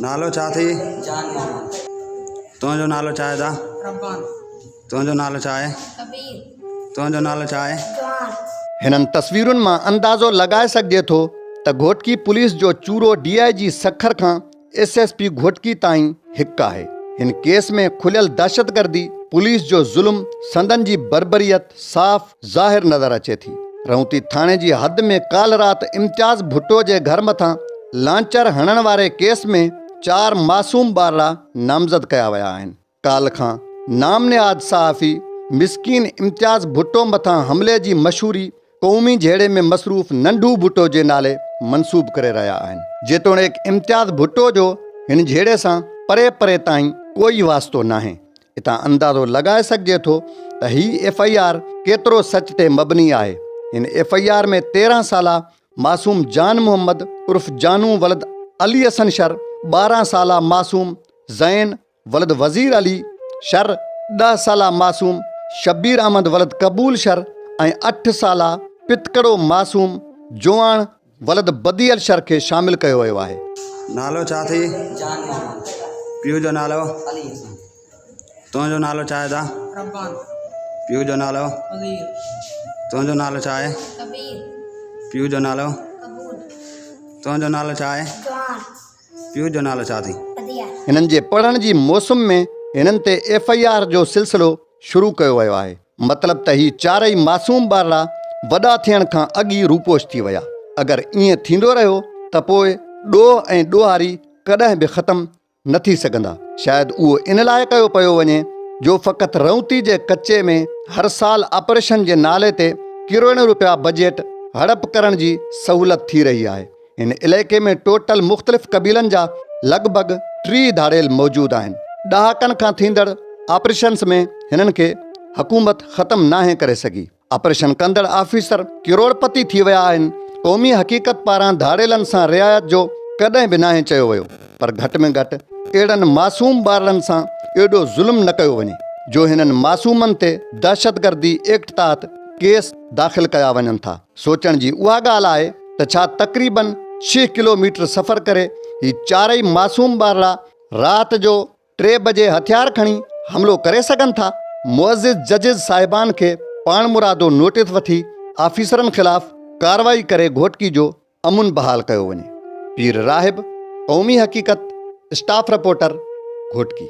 नालो छा थी? जान मोहम्मद। तुंहिंजो नालो छा आहे दा? रब्बान। तुंहिंजो नालो छा आहे? कबीर। तुंहिंजो नालो छा आहे? जवान। हिननि तस्वीरुनि मां अंदाज़ो लॻाए सघिजे थो त घोटकी पुलिस जो चूरो DIG सखर खां SSP घोटकी ताईं हिकु आहे। हिन केस में खुलियल दहशतगर्दी, पुलिस जो ज़ुल्म, संदन जी बर्बरियत साफ़ ज़ाहिर नज़र अचे थी। रौंती थाणे जी हद में काल राति इम्तियाज़ भुट्टो जे घर मथां लांचर हणण वारे केस में 4 मासूम ॿारड़ा नामज़द कया विया आहिनि। काल खां नामनियाद सहाफ़ी मिसकीन इम्तियाज़ भुट्टो मथां हमले जी मशहूरी क़ौमी झेड़े में मसरूफ़ नंढू भुट्टो जे नाले मनसूब करे रहिया आहिनि। जेतोणीकि इम्तियाज़ भुट्टो जो हिन झेड़े सां परे परे ताईं कोई वास्तो नाहे। इतां अंदाज़ो लॻाए सघिजे थो त हीअ FIR केतिरो सच ते मबनी आहे। हिन FIR में 13 साला मासूम जान मोहम्मद उर्फ़ जानू वलद अली हसन शर, 12 साला मासूम ज़ैन वलद वज़ीर अली शर, 10 साला मासूम शब्बीर अहमद वलद कबूल शर ऐं 8 साला पितकड़ो मासूम जुआन वलद बदियल शर खे शामिल कयो वियो आहे। नालो छा थी? जान मोहम्मद। पीउ जो नालो? अली हसन। तुंहिंजो नालो छा आहे दा? रब्बान। पीउ जो नालो? वज़ीर। तुंहिंजो नालो छा आहे? कबीर। पीउ जो नालो? कबूल। तुंहिंजो नालो छा आहे? जवान। पीउ जो नालो छा थी? हिननि जे पढ़ण जी मौसम में हिननि ते FIR जो सिलसिलो शुरू कयो वियो आहे। मतिलबु त ही चारई मासूम ॿारड़ा वॾा थियण खां अॻु ई रूपोश थी विया। अगरि ईअं थींदो रहियो त पोइ ॾोह ऐं ॾोहारी कॾहिं बि ख़तमु न थी सघंदा। शायदि उहो इन लाइ कयो पियो वञे जो फ़क़ति रौंती जे कचे में हर साल ऑपरेशन जे नाले ते किरोड़नि रुपया बजट हड़प करण जी सहूलियत थी रही आहे। हिन इलाइक़े में टोटल मुख़्तलिफ़ क़बीलनि जा लॻभॻि 30 धाड़ेल मौजूदु आहिनि। ॾहाकनि खां थींदड़ ऑपरेशन्स में हिननि खे हुकूमत ख़तमु नाहे करे सघी। ऑपरेशन कंदड़ ऑफिसर किरोड़पति थी विया आहिनि। क़ौमी हक़ीक़त पारां धाड़ेलनि सां रिआयत जो कॾहिं बि नाहे चयो वियो, पर घटि में घटि अहिड़नि मासूम ॿारनि सां एॾो ज़ुल्म न कयो वञे जो हिननि मासूमनि ते दहशतगर्दी एक्ट तहत केस दाख़िल कया वञनि था। सोचण जी उहा ॻाल्हि आहे त छा तक़रीबन 6 किलोमीटर सफ़र करे ही चारई मासूम ॿारड़ा राति जो 3 बजे हथियार खणी हमिलो करे सघनि था? मुअज़्ज़िज़ जजिज़ साहिबान खे पाण मुरादो नोटिस वठी ऑफिसरनि ख़िलाफ़ कार्रवाई करे घोटकी जो अमुन बहाल कयो वञे। पीर राहिब, क़ौमी हक़ीक़त, स्टाफ रिपोर्टर, घोटकी।